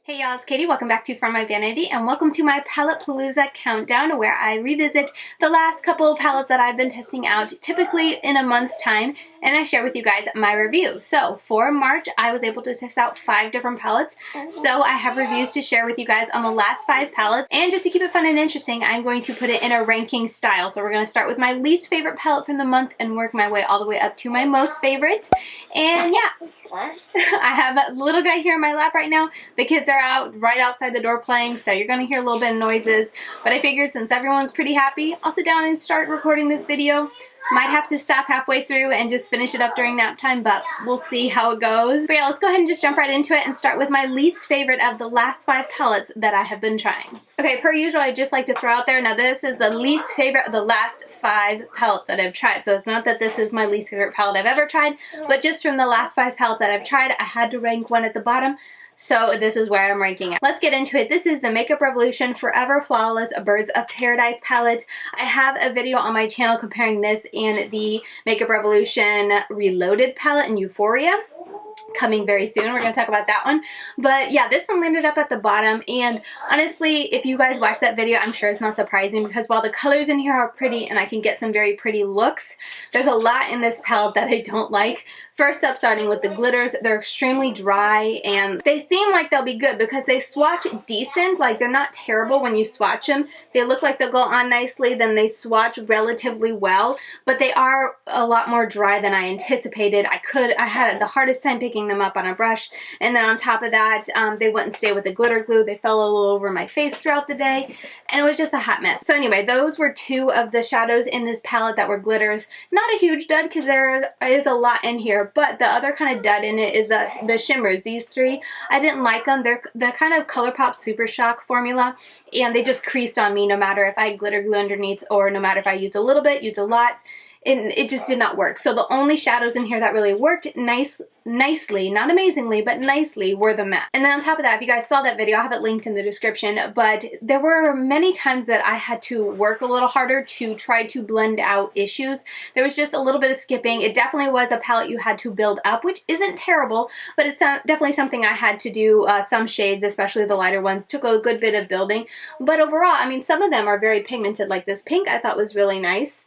Hey y'all, it's Katie. Welcome back to From My Vanity and welcome to my palette Palooza countdown where I revisit the last couple of palettes that I've been testing out, typically in a month's time, and I share with you guys my review. So for March, I was able to test out 5 different palettes, so I have reviews to share with you guys on the last 5 palettes, and just to keep it fun and interesting, I'm going to put it in a ranking style. So we're going to start with my least favorite palette from the month and work my way all the way up to my most favorite, and yeah. I have a little guy here in my lap right now. The kids are out right outside the door playing, so you're going to hear a little bit of noises. But I figured since everyone's pretty happy, I'll sit down and start recording this video. Might have to stop halfway through and just finish it up during nap time, but we'll see how it goes. But yeah, let's go ahead and just jump right into it and start with my least favorite of the last 5 palettes that I have been trying. Okay, per usual, I just like to throw out there, now this is the least favorite of the last 5 palettes that I've tried. So it's not that this is my least favorite palette I've ever tried, but just from the last 5 palettes that I've tried, I had to rank one at the bottom. So this is where I'm ranking it. Let's get into it. This is the Makeup Revolution Forever Flawless Birds of Paradise palette. I have a video on my channel comparing this and the Makeup Revolution Reloaded palette in Euphoria. Coming very soon. We're going to talk about that one. But yeah, this one landed up at the bottom, and honestly, if you guys watch that video, I'm sure it's not surprising because while the colors in here are pretty and I can get some very pretty looks, there's a lot in this palette that I don't like. First up, starting with the glitters, they're extremely dry and they seem like they'll be good because they swatch decent, like they're not terrible when you swatch them. They look like they'll go on nicely, then they swatch relatively well, but they are a lot more dry than I anticipated. I had the hardest time picking them up on a brush, and then on top of that, they wouldn't stay with the glitter glue. They fell a little over my face throughout the day, and it was just a hot mess. So anyway, those were 2 of the shadows in this palette that were glitters. Not a huge dud because there is a lot in here, but the other kind of dud in it is the shimmers. These 3, I didn't like them. They're the kind of ColourPop Super Shock formula, and they just creased on me no matter if I had glitter glue underneath or no matter if I used a little bit, used a lot. It just did not work. So the only shadows in here that really worked nicely, not amazingly, but nicely, were the matte. And then on top of that, if you guys saw that video, I have it linked in the description, but there were many times that I had to work a little harder to try to blend out issues. There was just a little bit of skipping. It definitely was a palette you had to build up, which isn't terrible, but it's definitely something I had to do. Some shades, especially the lighter ones, took a good bit of building. But overall, I mean, some of them are very pigmented, like this pink I thought was really nice.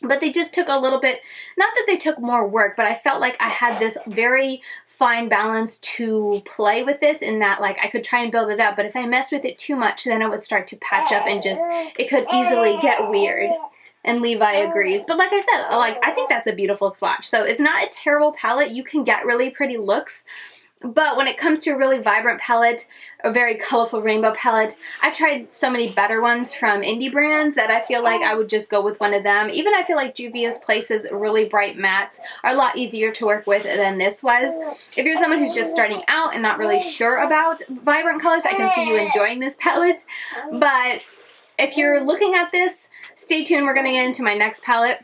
But they just took a little bit, not that they took more work, but I felt like I had this very fine balance to play with this in that, like, I could try and build it up, but if I messed with it too much, then I would start to patch up and just, it could easily get weird. And Levi agrees. But like I said, like, I think that's a beautiful swatch. So it's not a terrible palette. You can get really pretty looks. But when it comes to a really vibrant palette, a very colorful rainbow palette, I've tried so many better ones from indie brands that I feel like I would just go with one of them. Even I feel like Juvia's Place's really bright mattes are a lot easier to work with than this was. If you're someone who's just starting out and not really sure about vibrant colors, I can see you enjoying this palette. But if you're looking at this, stay tuned. We're going to get into my next palette,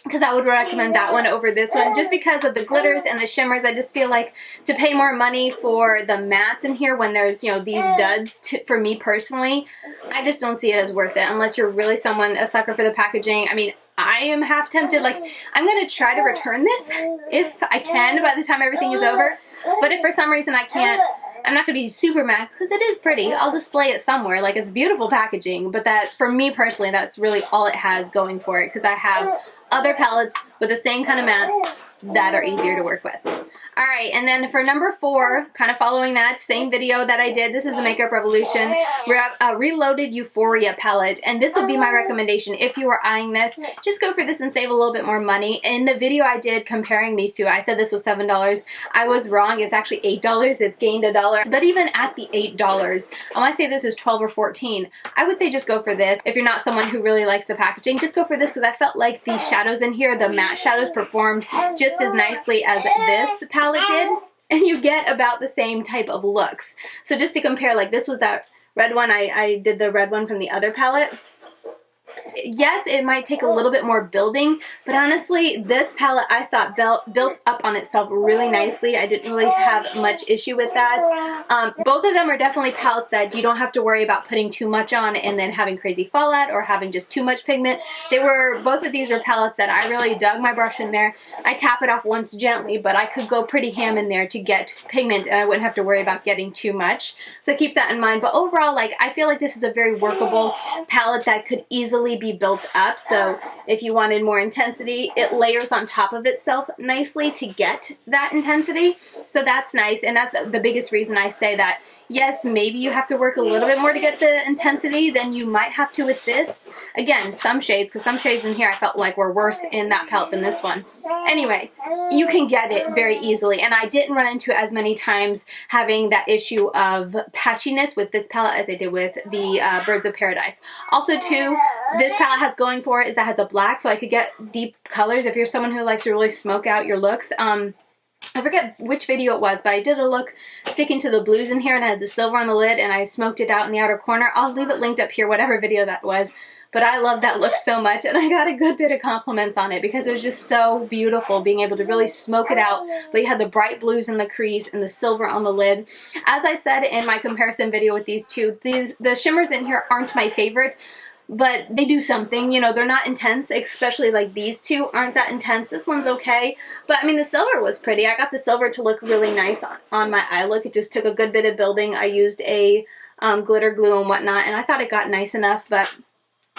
because I would recommend that one over this one just because of the glitters and the shimmers. I just feel like to pay more money for the mattes in here when there's, you know, these duds, for me personally, I just don't see it as worth it unless you're really a sucker for the packaging. I mean, I am half tempted, like, I'm going to try to return this if I can by the time everything is over, but if for some reason I can't, I'm not going to be super mad because it is pretty. I'll display it somewhere. Like, it's beautiful packaging, but that, for me personally, that's really all it has going for it because I have other palettes with the same kind of mattes that are easier to work with. Alright, and then for number 4, kind of following that same video that I did, this is the Makeup Revolution Reloaded Euphoria palette, and this would be my recommendation if you are eyeing this. Just go for this and save a little bit more money. In the video I did comparing these 2, I said this was $7. I was wrong. It's actually $8. It's gained $1. But even at the $8, I want to say this is $12 or $14. I would say just go for this. If you're not someone who really likes the packaging, just go for this because I felt like these shadows in here, the matte shadows, performed just as nicely as this palette did, and you get about the same type of looks. So just to compare, like, this was that red one, I did the red one from the other palette, yes, it might take a little bit more building, but honestly, this palette I thought built up on itself really nicely. I didn't really have much issue with that. Both of them are definitely palettes that you don't have to worry about putting too much on and then having crazy fallout or having just too much pigment. Both of these are palettes that I really dug my brush in there. I tap it off once gently, but I could go pretty ham in there to get pigment and I wouldn't have to worry about getting too much. So keep that in mind. But overall, like, I feel like this is a very workable palette that could easily be built up. So if you wanted more intensity, it layers on top of itself nicely to get that intensity. So that's nice, and that's the biggest reason I say that yes, maybe you have to work a little bit more to get the intensity than you might have to with this. Again, some shades, because some shades in here I felt like were worse in that palette than this one. Anyway, you can get it very easily, and I didn't run into as many times having that issue of patchiness with this palette as I did with the Birds of Paradise. Also too, this palette has going for it is that it has a black, so I could get deep colors if you're someone who likes to really smoke out your looks. I forget which video it was, but I did a look sticking to the blues in here and I had the silver on the lid and I smoked it out in the outer corner. I'll leave it linked up here, whatever video that was. But I love that look so much and I got a good bit of compliments on it because it was just so beautiful being able to really smoke it out. But you had the bright blues in the crease and the silver on the lid. As I said in my comparison video with these two, the shimmers in here aren't my favorite. But they do something, you know, they're not intense, especially like these two aren't that intense. This one's okay, but I mean the silver was pretty. I got the silver to look really nice on my eye look. It just took a good bit of building. I used a glitter glue and whatnot, and I thought it got nice enough, but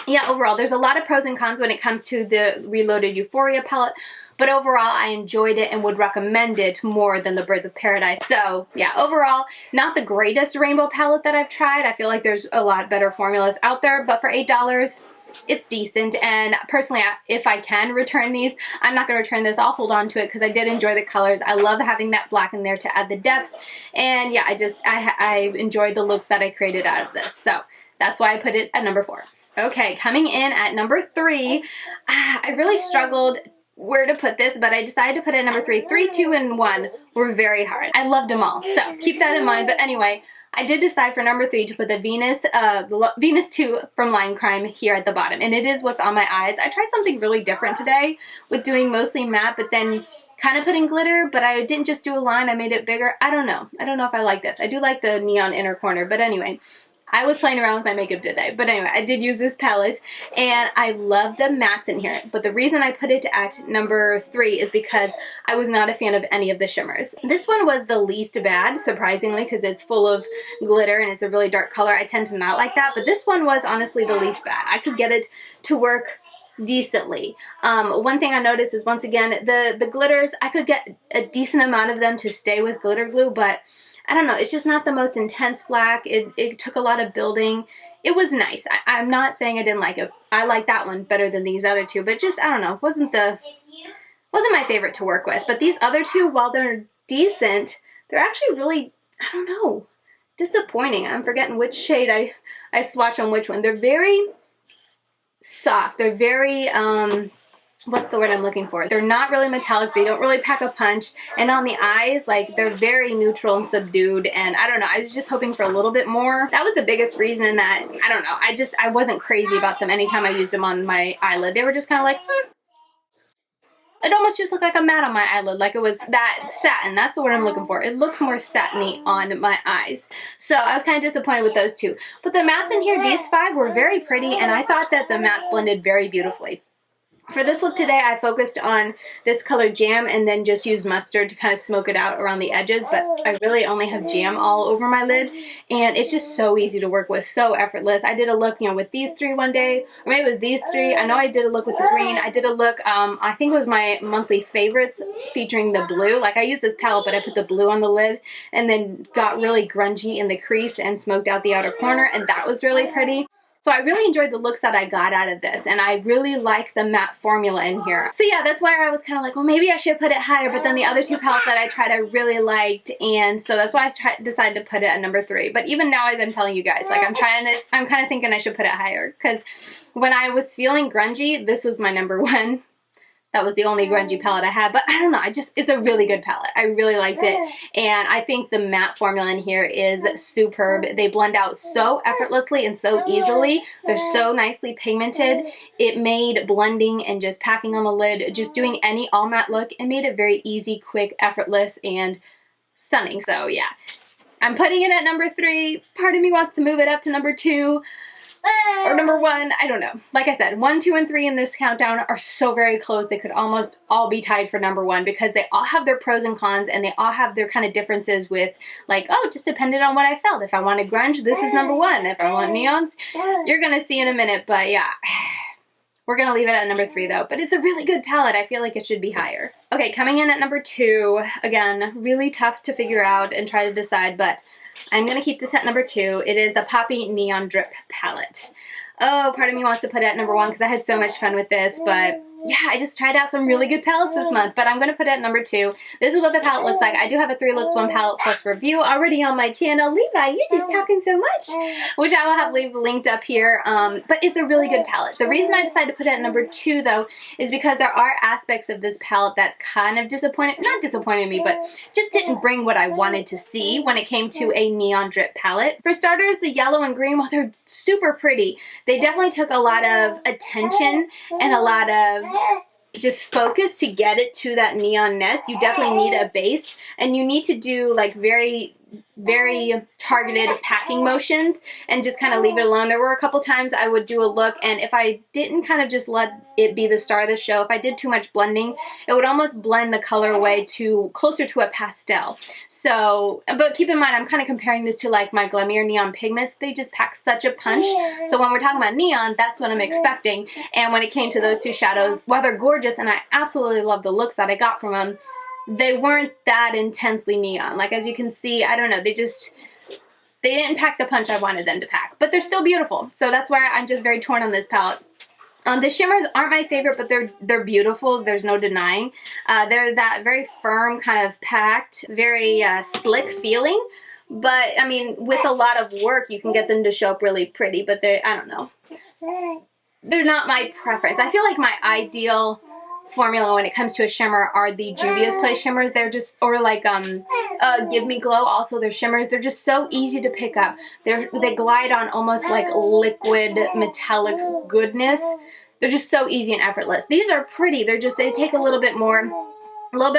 yeah, overall, there's a lot of pros and cons when it comes to the Reloaded Euphoria palette. But overall, I enjoyed it and would recommend it more than the Birds of Paradise. So yeah, overall, not the greatest rainbow palette that I've tried. I feel like there's a lot better formulas out there, but for $8, it's decent. And personally, if I can return these, I'm not going to return this. I'll hold on to it because I did enjoy the colors. I love having that black in there to add the depth. And yeah, I enjoyed the looks that I created out of this. So that's why I put it at number 4. Okay, coming in at number 3, I really struggled where to put this, but I decided to put it at number 3. 3, 2, and 1 were very hard. I loved them all, so keep that in mind. But anyway, I did decide for number 3 to put the Venus 2 from Line Crime here at the bottom, and it is what's on my eyes. I tried something really different today with doing mostly matte, but then kind of putting glitter, but I didn't just do a line, I made it bigger. I don't know. I don't know if I like this. I do like the neon inner corner, but anyway. I was playing around with my makeup today, but anyway, I did use this palette, and I love the mattes in here, but the reason I put it at number 3 is because I was not a fan of any of the shimmers. This one was the least bad, surprisingly, because it's full of glitter and it's a really dark color. I tend to not like that, but this one was honestly the least bad. I could get it to work decently. One thing I noticed is, once again, the glitters, I could get a decent amount of them to stay with glitter glue, but I don't know, it's just not the most intense black. It took a lot of building. It was nice. I'm not saying I didn't like it. I like that one better than these other two, but just, I don't know, wasn't my favorite to work with. But these other two, while they're decent, they're actually really, I don't know, disappointing. I'm forgetting which shade I swatch on which one. They're very soft. They're very, what's the word I'm looking for? They're not really metallic. They don't really pack a punch. And on the eyes, like, they're very neutral and subdued. And I don't know, I was just hoping for a little bit more. That was the biggest reason that, I don't know, I wasn't crazy about them anytime I used them on my eyelid. They were just kind of like, It almost just looked like a matte on my eyelid, like it was that satin. That's the word I'm looking for. It looks more satiny on my eyes. So I was kind of disappointed with those two. But the mattes in here, these 5 were very pretty, and I thought that the mattes blended very beautifully. For this look today, I focused on this color Jam and then just used mustard to kind of smoke it out around the edges, but I really only have Jam all over my lid, and it's just so easy to work with, so effortless. I did a look, with these 3 one day, or maybe it was these 3. I know I did a look with the green. I did a look, I think it was my monthly favorites featuring the blue. Like, I used this palette, but I put the blue on the lid and then got really grungy in the crease and smoked out the outer corner, and that was really pretty. So I really enjoyed the looks that I got out of this, and I really like the matte formula in here. So yeah, that's why I was kind of like, well, maybe I should put it higher, but then the other 2 palettes that I tried I really liked, and so that's why I decided to put it at number 3. But even now, as I'm telling you guys, like, I'm kind of thinking I should put it higher, because when I was feeling grungy, this was my number 1 that was the only grungy palette I had, but I don't know, it's a really good palette. I really liked it, and I think the matte formula in here is superb. They blend out so effortlessly and so easily. They're so nicely pigmented. It made blending and just packing on the lid, just doing any all matte look, it made it very easy, quick, effortless, and stunning. So yeah, I'm putting it at number 3. Part of me wants to move it up to number 2 or number 1. I don't know. Like I said, 1, 2, and 3 in this countdown are so very close. They could almost all be tied for number 1 because they all have their pros and cons, and they all have their kind of differences with, like, oh, just depended on what I felt. If I wanted grunge, this is number 1. If I want neons, you're gonna see in a minute. But yeah, we're gonna leave it at number 3 though. But it's a really good palette. I feel like it should be higher. Okay, coming in at number 2, again, really tough to figure out and try to decide, but I'm going to keep this at number 2. It is the Poppi Neon Drip Palette. Oh, part of me wants to put it at number 1 because I had so much fun with this, but yeah, I just tried out some really good palettes this month, but I'm going to put it at number 2. This is what the palette looks like. I do have a 3 looks 1 palette plus review already on my channel. Levi, you're just talking so much, which I will have linked up here, but it's a really good palette. The reason I decided to put it at number 2 though is because there are aspects of this palette that kind of not disappointed me, but just didn't bring what I wanted to see when it came to a neon drip palette. For starters, the yellow and green, while they're super pretty, they definitely took a lot of attention and a lot of just focus to get it to that neonness. You definitely need a base, and you need to do like very targeted packing motions and just kind of leave it alone. There were a couple times I would do a look, and if I didn't kind of just let it be the star of the show, if I did too much blending, it would almost blend the color away to closer to a pastel. So, but keep in mind, I'm kind of comparing this to like my Glamierre neon pigments. They just pack such a punch. So when we're talking about neon, that's what I'm expecting. And when it came to those 2 shadows, while they're gorgeous and I absolutely love the looks that I got from them, they weren't that intensely neon. Like, as you can see, I don't know, they didn't pack the punch I wanted them to pack, but they're still beautiful. So that's why I'm just very torn on this palette. The shimmers aren't my favorite, but they're beautiful. There's no denying. They're that very firm, kind of packed, very slick feeling. But I mean, with a lot of work, you can get them to show up really pretty. But I don't know. They're not my preference. I feel like my ideal formula when it comes to a shimmer are the Julius Play shimmers. They're just, or like Give Me Glow, also their shimmers. They're just so easy to pick up. They glide on almost like liquid metallic goodness. They're just so easy and effortless. These are pretty. They take a little bit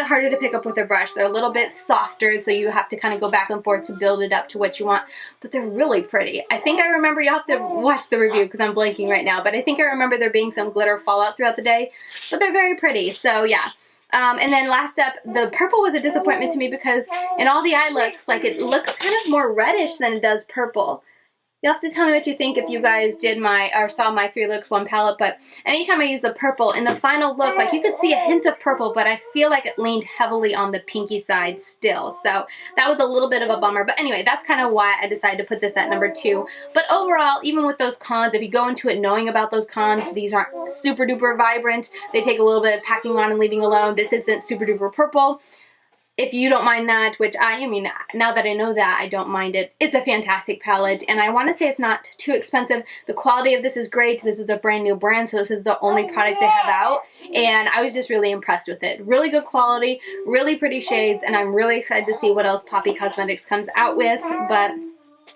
harder to pick up with a brush. They're a little bit softer, so you have to kind of go back and forth to build it up to what you want, but they're really pretty. I think I remember, you'll have to watch the review because I'm blanking right now, but I think I remember there being some glitter fallout throughout the day, but they're very pretty, so yeah. And then last up, the purple was a disappointment to me because in all the eye looks, like it looks kind of more reddish than it does purple. You'll have to tell me what you think if you guys did saw my 3 looks 1 palette, but anytime I use the purple, in the final look, like you could see a hint of purple, but I feel like it leaned heavily on the pinky side still. So that was a little bit of a bummer. But anyway, that's kind of why I decided to put this at number 2. But overall, even with those cons, if you go into it knowing about those cons, these aren't super duper vibrant. They take a little bit of packing on and leaving alone. This isn't super duper purple. If you don't mind that, which I mean, now that I know that, I don't mind it. It's a fantastic palette, and I want to say it's not too expensive. The quality of this is great. This is a brand new brand, so this is the only product they have out, and I was just really impressed with it. Really good quality, really pretty shades, and I'm really excited to see what else Poppi Cosmetics comes out with, but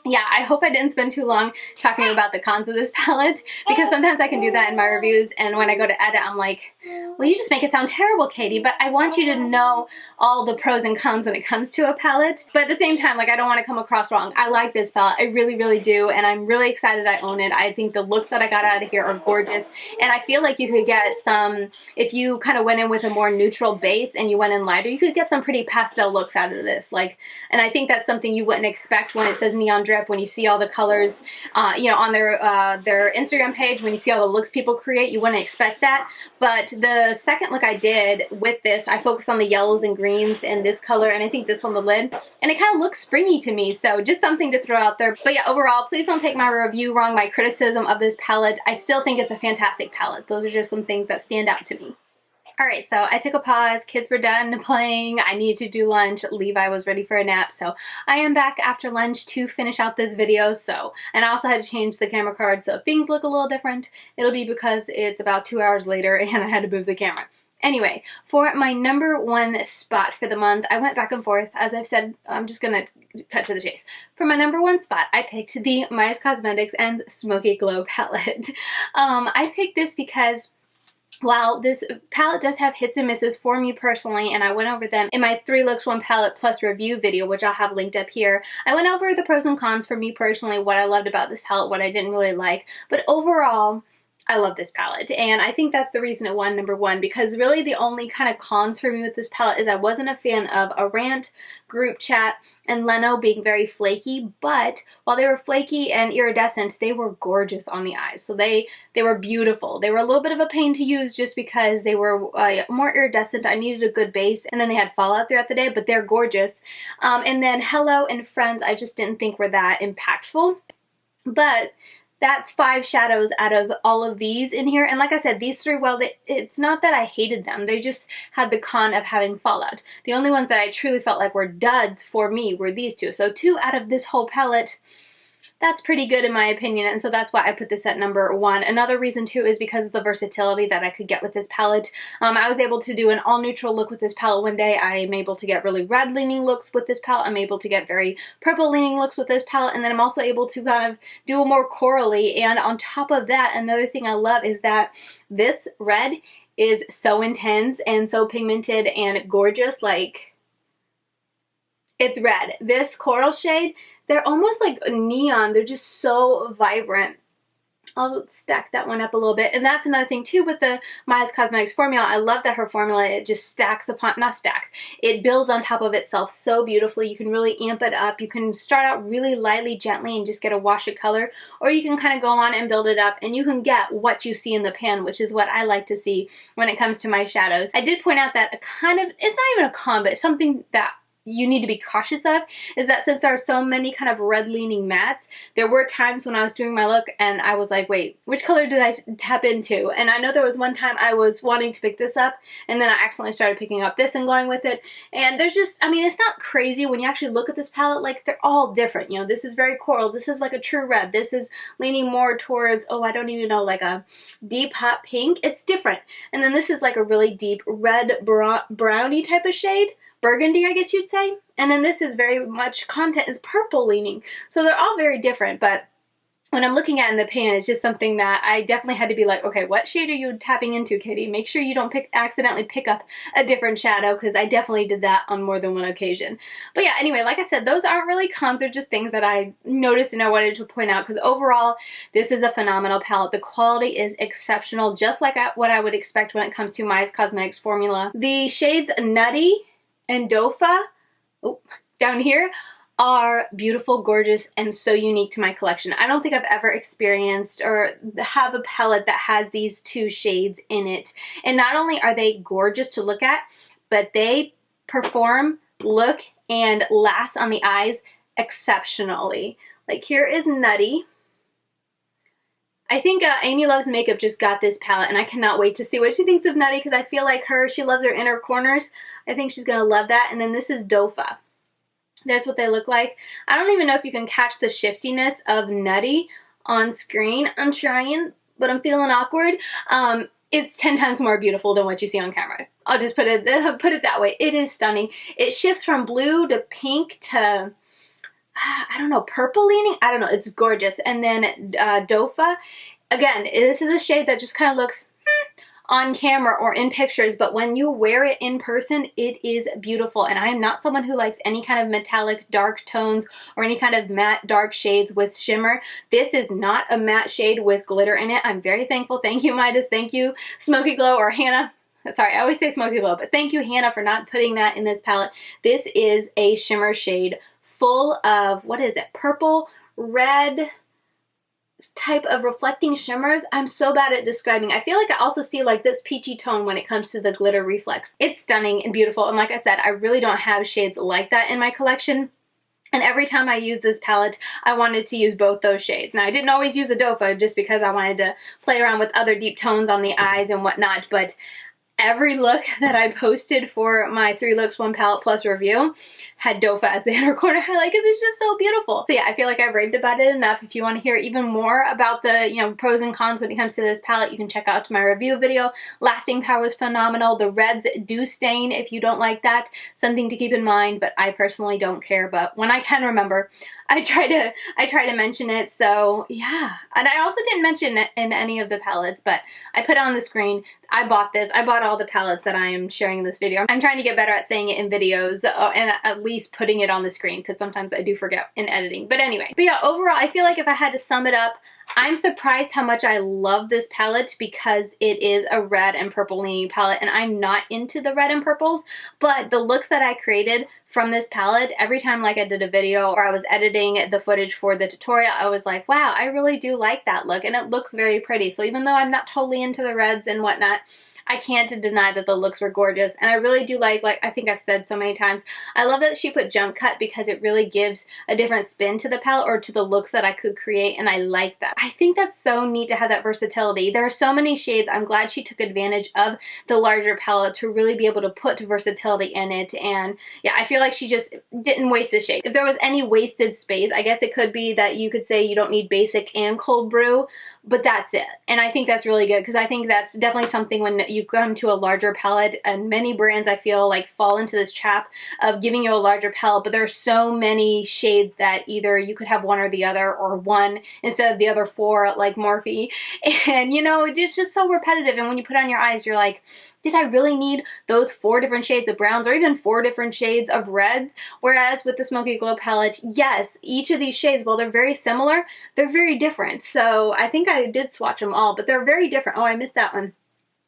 yeah, I hope I didn't spend too long talking about the cons of this palette, because sometimes I can do that in my reviews, and when I go to edit, I'm like, well, you just make it sound terrible, Katie, but I want you to know all the pros and cons when it comes to a palette. But at the same time, like, I don't want to come across wrong. I like this palette. I really, really do, and I'm really excited I own it. I think the looks that I got out of here are gorgeous, and I feel like you could get some, if you kind of went in with a more neutral base and you went in lighter, you could get some pretty pastel looks out of this. Like, and I think that's something you wouldn't expect when it says neon drip, when you see all the colors, you know, on their Instagram page, when you see all the looks people create, you wouldn't expect that. But the second look I did with this, I focused on the yellows and greens and this color, and I think this on the lid, and it kind of looks springy to me, so just something to throw out there. But yeah, overall, please don't take my review wrong, my criticism of this palette. I still think it's a fantastic palette. Those are just some things that stand out to me. Alright, so I took a pause, kids were done playing, I needed to do lunch, Levi was ready for a nap, so I am back after lunch to finish out this video, and I also had to change the camera card, so if things look a little different, it'll be because it's about 2 hours later and I had to move the camera. Anyway, for my number one spot for the month, I went back and forth. As I've said, I'm just gonna cut to the chase. For my number one spot, I picked the Midas Cosmetics and Smoky Glow palette. I picked this because while this palette does have hits and misses for me personally, and I went over them in my 3 looks 1 palette plus review video, which I'll have linked up here, I went over the pros and cons for me personally, what I loved about this palette, what I didn't really like, but overall, I love this palette, and I think that's the reason it won number one, because really the only kind of cons for me with this palette is I wasn't a fan of a rant, group chat, and Leno being very flaky, but while they were flaky and iridescent, they were gorgeous on the eyes. So they were beautiful. They were a little bit of a pain to use just because they were more iridescent. I needed a good base, and then they had fallout throughout the day, but they're gorgeous. And then Hello and Friends, I just didn't think were that impactful, but that's 5 shadows out of all of these in here. And like I said, these 3, well, it's not that I hated them. They just had the con of having fallout. The only ones that I truly felt like were duds for me were these 2. So 2 out of this whole palette, that's pretty good in my opinion, and so that's why I put this at number 1. Another reason too is because of the versatility that I could get with this palette. I was able to do an all neutral look with this palette one day. I'm able to get really red leaning looks with this palette. I'm able to get very purple leaning looks with this palette, and then I'm also able to kind of do a more corally. And on top of that, another thing I love is that this red is so intense and so pigmented and gorgeous. Like, it's red. This coral shade, they're almost like neon. They're just so vibrant. I'll stack that one up a little bit. And that's another thing too with the Midas Cosmetics formula. I love that her formula, it just stacks upon, not stacks, it builds on top of itself so beautifully. You can really amp it up. You can start out really lightly, gently, and just get a wash of color, or you can kind of go on and build it up, and you can get what you see in the pan, which is what I like to see when it comes to my shadows. I did point out that it's not even a con, but something that you need to be cautious of is that since there are so many kind of red leaning mattes, there were times when I was doing my look and I was like, wait, which color did I tap into? And I know there was one time I was wanting to pick this up, and then I accidentally started picking up this and going with it. And there's just, I mean, it's not crazy when you actually look at this palette. Like, they're all different. You know, this is very coral. This is like a true red. This is leaning more towards, oh, I don't even know, like a deep hot pink. It's different. And then this is like a really deep red brownie type of shade. Burgundy, I guess you'd say. And then this is very much, content is purple leaning. So they're all very different, but when I'm looking at it in the pan, it's just something that I definitely had to be like, okay, what shade are you tapping into, Katie? Make sure you don't accidentally pick up a different shadow, because I definitely did that on more than one occasion. But yeah, anyway, like I said, those aren't really cons, they're just things that I noticed and I wanted to point out, because overall, this is a phenomenal palette. The quality is exceptional, just like what I would expect when it comes to Midas Cosmetics formula. The shades Nutty and Dofa, down here, are beautiful, gorgeous, and so unique to my collection. I don't think I've ever experienced or have a palette that has these 2 shades in it. And not only are they gorgeous to look at, but they perform, look, and last on the eyes exceptionally. Like, here is Nutty. I think Amy Loves Makeup just got this palette, and I cannot wait to see what she thinks of Nutty, because I feel like she loves her inner corners. I think she's going to love that. And then this is Dofa. There's what they look like. I don't even know if you can catch the shiftiness of Nutty on screen. I'm trying, but I'm feeling awkward. It's 10 times more beautiful than what you see on camera. I'll just put it that way. It is stunning. It shifts from blue to pink to, I don't know, purple leaning? I don't know. It's gorgeous. And then Dofa, again, this is a shade that just kind of looks on camera or in pictures, but when you wear it in person, it is beautiful. And I am not someone who likes any kind of metallic dark tones or any kind of matte dark shades with shimmer. This is not a matte shade with glitter in it. I'm very thankful. Thank you, Midas. Thank you, Smoky Glow, or Hannah. Sorry, I always say Smoky Glow, but thank you, Hannah, for not putting that in this palette. This is a shimmer shade full of, what is it, purple, red type of reflecting shimmers. I'm so bad at describing. I feel like I also see like this peachy tone when it comes to the glitter reflex. It's stunning and beautiful, and like I said, I really don't have shades like that in my collection. And every time I use this palette, I wanted to use both those shades. Now, I didn't always use the Dofa just because I wanted to play around with other deep tones on the eyes and whatnot, but every look that I posted for my 3 looks 1 palette plus review had doe foot as the inner corner highlight because it's just so beautiful. So yeah, I feel like I've raved about it enough. If you want to hear even more about the, you know, pros and cons when it comes to this palette, you can check out my review video. Lasting power was phenomenal. The reds do stain if you don't like that. Something to keep in mind, but I personally don't care. But when I can remember, I try to mention it. So yeah, and I also didn't mention it in any of the palettes, but I put it on the screen. I bought this. I bought all the palettes that I am sharing in this video. I'm trying to get better at saying it in videos and at least putting it on the screen because sometimes I do forget in editing. But anyway, but yeah, overall, I feel like if I had to sum it up, I'm surprised how much I love this palette because it is a red and purple leaning palette, and I'm not into the red and purples, but the looks that I created from this palette, every time like I did a video or I was editing the footage for the tutorial, I was like, wow, I really do like that look, and it looks very pretty. So even though I'm not totally into the reds and whatnot, I can't deny that the looks were gorgeous, and I really do like I think I've said so many times, I love that she put jump cut because it really gives a different spin to the palette or to the looks that I could create, and I like that. I think that's so neat to have that versatility. There are so many shades. I'm glad she took advantage of the larger palette to really be able to put versatility in it, and yeah, I feel like she just didn't waste a shade. If there was any wasted space, I guess it could be that you could say you don't need basic and cold brew, but that's it. And I think that's really good because I think that's definitely something when you come to a larger palette, and many brands I feel like fall into this trap of giving you a larger palette, but there are so many shades that either you could have one or the other, or one instead of the other 4 like Morphe, and you know, it's just so repetitive, and when you put it on your eyes, you're like, did I really need those 4 different shades of browns or even 4 different shades of red? Whereas with the Smoky Glow palette, yes, each of these shades, while they're very similar, they're very different. So I think I did swatch them all, but they're very different. Oh, I missed that one.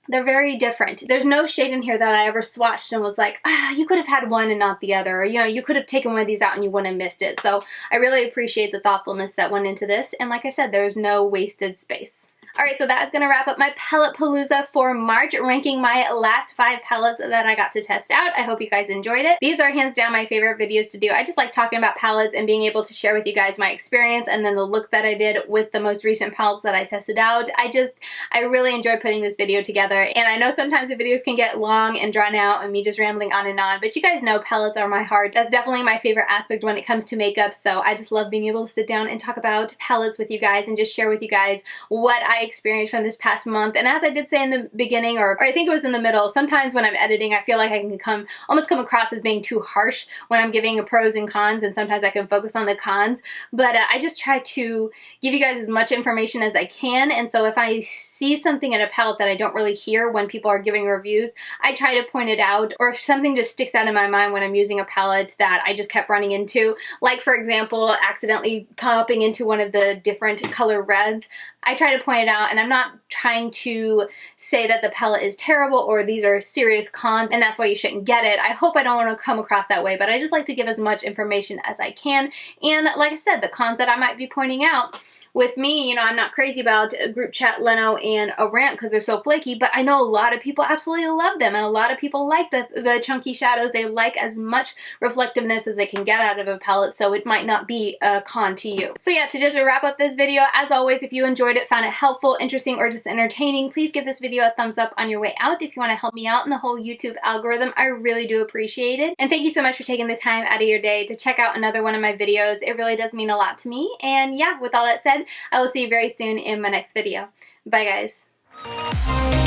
They're very different. There's no shade in here that I ever swatched and was like, ah, you could have had one and not the other. Or, you know, you could have taken one of these out and you wouldn't have missed it. So I really appreciate the thoughtfulness that went into this. And like I said, there's no wasted space. Alright, so that's going to wrap up my palette palooza for March, ranking my last 5 palettes that I got to test out. I hope you guys enjoyed it. These are hands down my favorite videos to do. I just like talking about palettes and being able to share with you guys my experience and then the looks that I did with the most recent palettes that I tested out. I really enjoy putting this video together, and I know sometimes the videos can get long and drawn out and me just rambling on, but you guys know palettes are my heart. That's definitely my favorite aspect when it comes to makeup, so I just love being able to sit down and talk about palettes with you guys and just share with you guys what I experienced from this past month. And as I did say in the beginning, or I think it was in the middle, sometimes when I'm editing, I feel like I can almost come across as being too harsh when I'm giving a pros and cons, and sometimes I can focus on the cons. But I just try to give you guys as much information as I can, and so if I see something in a palette that I don't really hear when people are giving reviews, I try to point it out, or if something just sticks out in my mind when I'm using a palette that I just kept running into, like for example, accidentally popping into one of the different color reds, I try to point it out, and I'm not trying to say that the palette is terrible or these are serious cons and that's why you shouldn't get it. I hope I don't want to come across that way, but I just like to give as much information as I can. And like I said, the cons that I might be pointing out, with me, you know, I'm not crazy about a group chat, Leno, and a ramp because they're so flaky, but I know a lot of people absolutely love them, and a lot of people like the chunky shadows. They like as much reflectiveness as they can get out of a palette, so it might not be a con to you. So yeah, to just wrap up this video, as always, if you enjoyed it, found it helpful, interesting, or just entertaining, please give this video a thumbs up on your way out if you want to help me out in the whole YouTube algorithm. I really do appreciate it. And thank you so much for taking the time out of your day to check out another one of my videos. It really does mean a lot to me. And yeah, with all that said, I will see you very soon in my next video. Bye guys.